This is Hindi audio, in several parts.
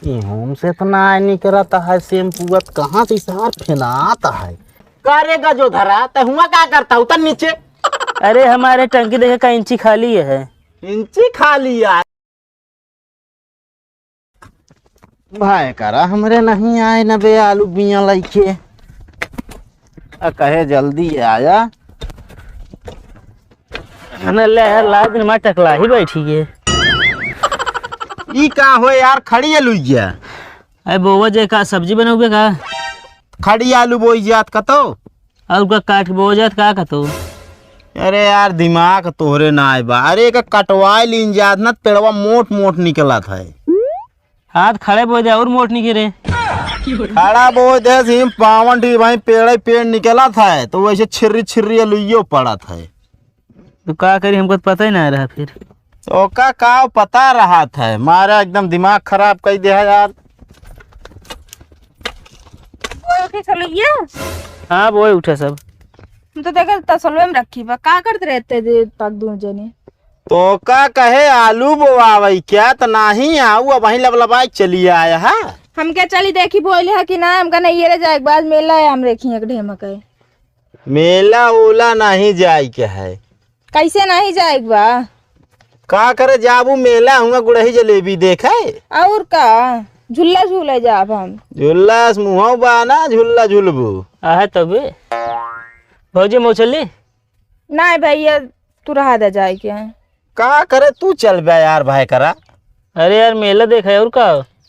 हमसे तो ना नहीं करता है शैम्पू कहाँ से सार फेनाता है करेगा जो धरा तो हुआ क्या करता उतर नीचे। अरे हमारे टंकी देखे का इंची खाली है। इंची खा लिया भाई करा हमरे नहीं आए न बे आलू बिया लइके कहे जल्दी आया लाद दिन में टकला ही बैठी है। ई का हो यार खड़ी आलू जिया अरे बोवा जे का सब्जी बनोगे का खड़ी आलू बोई जात कतो और का काट के बोवा जात का कतो। अरे यार दिमाग तोहरे ना आए बा अरे का कटवाए लीन जात ना पेड़वा मोट मोट निकला था हाथ खड़े बोझ दे और मोट नहीं गिरे खड़ा बोझ दे सिम पावन टी भाई पेड़ पेड़ निकला था तो वैसे छिर्री छिर्री आलूयो पड़ा था तो का करी हमको पता ही ना रहा फिर तो का पता रहा था मारा एकदम दिमाग खराब कर दिया यार। हाँ वो उठे सब तो देखा तसलवे में रखी बा का करते रहते दे तक दो जने तो का कहे आलू बोआवई क्या तो नहीं आऊ अब वहीं लबलबाई चली आया है। हम क्या चली देखी बोले है कि ना हमका नहीं ये जाए बाद मेला है हम रेखी एक ढेमा के मेला ओला नहीं जाए क्या है कैसे नहीं जाए बा का करे जाबू मेला हुआ गुड़ही जलेबी देखे और का झूला झूले जाब हम झूला मुँह बा ना झूला झूलबू आहे तबे भौजी मौचली नहीं भैया तू रहा दे जाए के का करे तू चल बे यार भाई करा। अरे यार मेला देखा है और का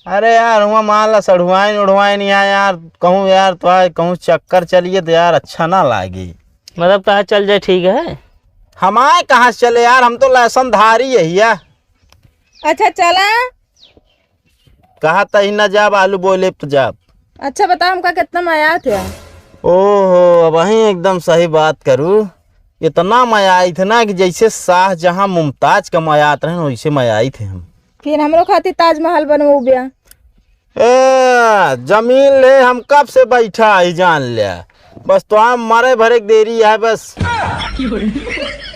अरे यार हुआ मान ला सड़ुआइन उड़वाए नहीं आया यार कहूँ यार तो कहूँ चक्कर चलिए तो यार अच्छा ना लागे मतलब कहा चल जाए ठीक है। हमारे कहाँ से चले यार हम तो लहसुन धारी है या अच्छा चला कहा तही न जाब आलू बोले तो जाब। अच्छा बताओ हमका कितना माया थे ओहो वही एकदम सही बात करूँ इतना मजा आई थे ना कि जैसे शाहजहां मुमताज का मयात रहे वैसे मजा आई थे हम। फिर हमरो खातिर ताजमहल बनवाऊ बिया जमीन ले हम कब से बैठा ही जान लिया बस तो हम मरे भरे देरी है बस।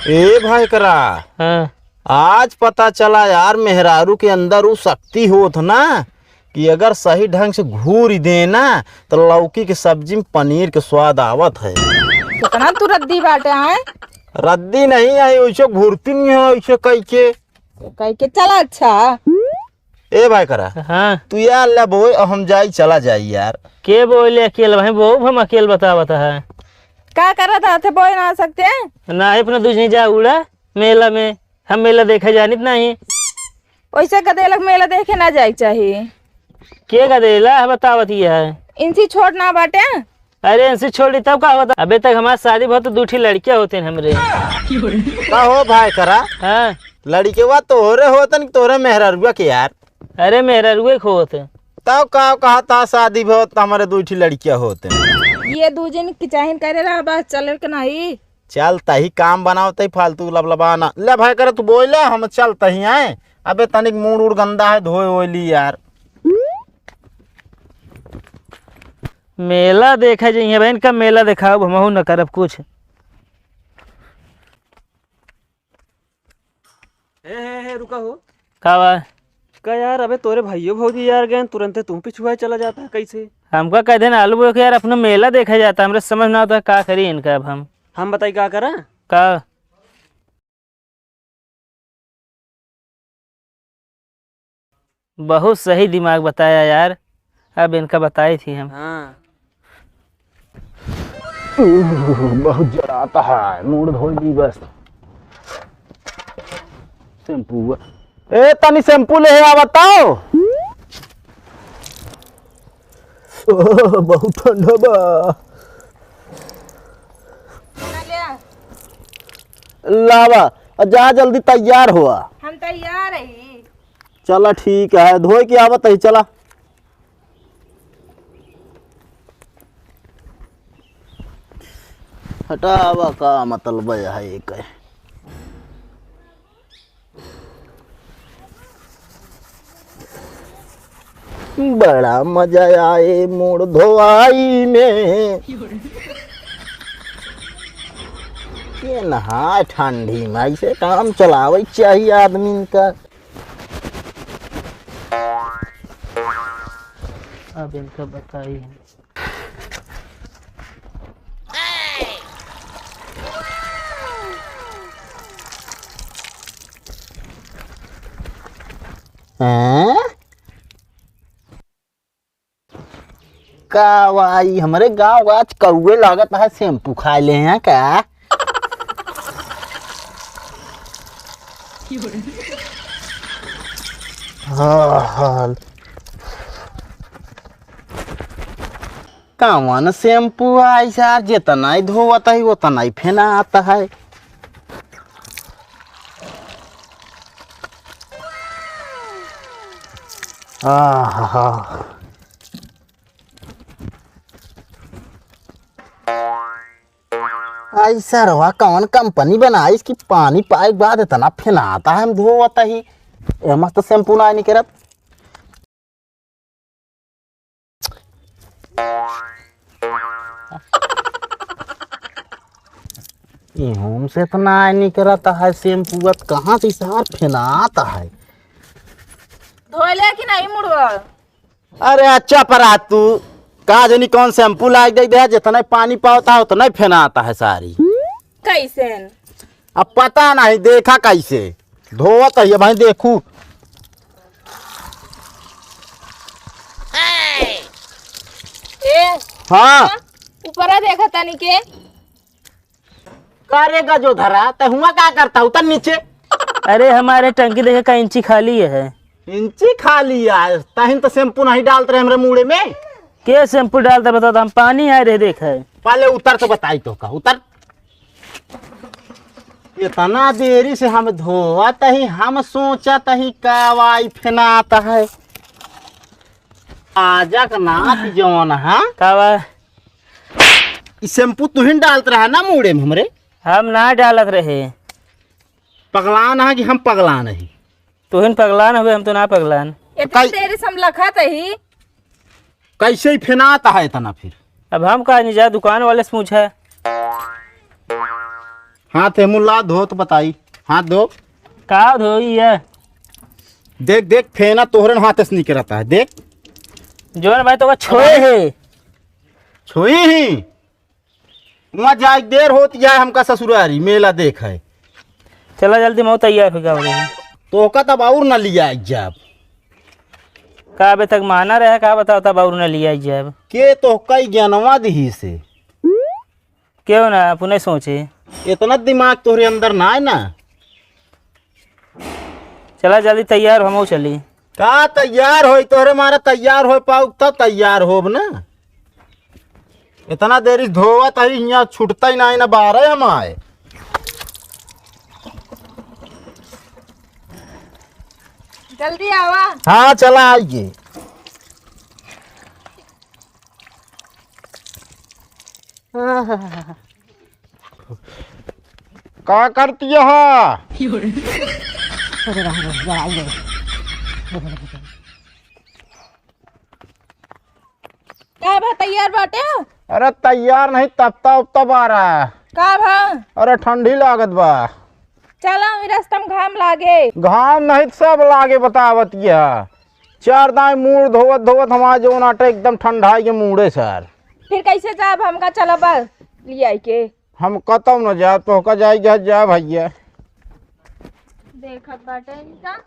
ए भाई करा हाँ आज पता चला यार मेहरारू के अंदर वो शक्ति होत ना कि अगर सही ढंग से घूर देना तो लौकी की सब्जी में पनीर के स्वाद आवत है। कितना तू रद्दी बाटे है रद्दी नहीं आई वैसे घूरती नहीं है वैसे कह के चला। अच्छा ए भाई करा हाँ तू यार ला बोल हम जाई चला जाई यार के बोले अकेले भाई वो हम अकेले बता है क्या कर रहा था बोल ना सकते हैं ना अपना दूज नहीं जा उड़ा मेला में हम मेला देखा जानित नहीं वैसे कदेलक मेला देखे ना जाए चाहिए के गदेला बतावत है इनसी छोड़ ना बाटे अरे इनसे छोड़ी तब का होता अबे तक हमारी शादी बहुत दूठी लड़कियां होते हैं हमरे का हो भाई करा हाँ लड़के वा तोहरे होतन तोहरे मेहरारुआ के यार। अरे मेरा रुए खोते तब का कहा था शादी बहुत हमारे दूठी लड़कियां होते ये दूजन की चाहिए करे रहा बस चल के नहीं चल तही काम बनाओ तही फालतू लबलबाना ले भाई करे तू बोले हम चल तही आए अबे तनिक मूड उड़ गंदा है धोए ओए ली यार। मेला देखा जाइए बहन का मेला दिखाओ हम न करब कुछ। हे रुका हो का का यार अबे तोरे भाइयों भौजी यार गए तुरंत तू पिछुआ चला जाता है कैसे। हमका कह देना आलू बोल के यार अपना मेला देखा जाता है हमरे समझ ना आता का करी इनका अब हम बताई क्या करा का बहुत सही दिमाग बताया यार अब इनका बताई थी हम। हाँ बहुत जराता है मूड धो ली बस शैम्पू ए तनी शैम्पू ले आ बताओ बहुत ठंडा बा लावा जा जल्दी तैयार हुआ हम तैयार है चला ठीक है धोए के आवत है चला हटावा का मतलब है एक है बड़ा मजा आए मूड धोआई में ये नहा ठंडी में ऐसे काम चलावे चाहिए आदमी का। अब इनका बताई है। हैं? का वाई हमारे गाँव आज कौए लागत है शैम्पू खा ले हैं का। हाँ कावन शैम्पू आई यार जितना ही धोता है उतना ही फेना आता है। ऐसा रवा कौन कंपनी बना इसकी पानी पाए के बाद इतना फेना आता है हम धोता ही मस्त शैम्पू ना नहीं करत। होम से इतना नहीं करता है शैम्पू कहाँ से सार फेना आता है। धोले कि नहीं मुड़वा? अरे अच्छा पर तू कहा जनी कौन शैम्पू लाग दे जितना पानी पाता है उतना ही फेना आता है सारी। कैसे? अब पता नहीं देखा कैसे धोवत है भाई देखू। ए हाँ ऊपर देखा तानी के करेगा जो धरा तो हुआ क्या करता उतर नीचे। अरे हमारे टंकी देखे का इंची खाली है। इंची खा लिया तहिन तो शैम्पू नहीं डालते रहे हमरे मुड़े में। के शैम्पू डालता बता हम पानी आ रहे देख है। पहले उतर तो बताई तो का उतर। इतना देरी से हम धोवत ही हम सोचत ही कावाई फेना आता है। आजा का नाप जौन है कावा शैम्पू तू ही डालते रहा ना मुड़े में हमरे। हम ना डालत रहे। पगलान है कि हम पगलान है। तुहिन पगलान हुए हम तो ना पगलान। इतनी देरी से हम लखत ही कैसे ही फेना आता है इतना फिर। अब हम कहा नहीं जा दुकान वाले से पूछा। हाथ है मुल्ला धो तो बताई हाथ धो। का धोई है देख देख फेना तोहरे हाथ से निकल रहता है देख। जोन भाई तो छोए है छुई ही वहाँ जाए देर होती जाए हमका ससुरारी मेला देख है। चला जल्दी मैं तैयार हो गया। तो का तब और न लिया जब का अबे तक माना रहे का बताओ तब और न लिया जब के तो कई ज्ञानवा दी से क्यों ना अपने सोचे। इतना दिमाग तोहरे अंदर ना है ना। चला जल्दी तैयार हम चली। का तैयार हो तोहरे मारा तैयार हो पाऊ तब तैयार होब ना। इतना देरी धोवत है यहाँ छूटता ही ना 12 हम आए। जल्दी आवा। हाँ चला आइए। का करती है का भा तैयार बाटे? अरे तैयार नहीं तपता उपता आ रहा है। का भा? अरे ठंडी लागत बा। चला रास्ता में घाम लागे। घाम नहीं सब लागे बतावत या 4 दाएं मुड़ धोवत धोवत हमारा जो नाटे एकदम ठंडाई के मुड़े सर। फिर कैसे जाब हमका? चला बस लिया के हम कतम न जा तो का जाए जा भैया। देखत बाटे इनका